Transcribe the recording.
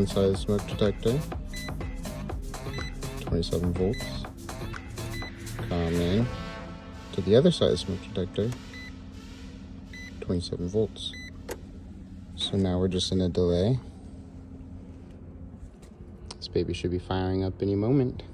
one side of the smoke detector, 27 volts. Come in to the other side of the smoke detector, 27 volts. So now we're just in a delay. This baby should be firing up any moment.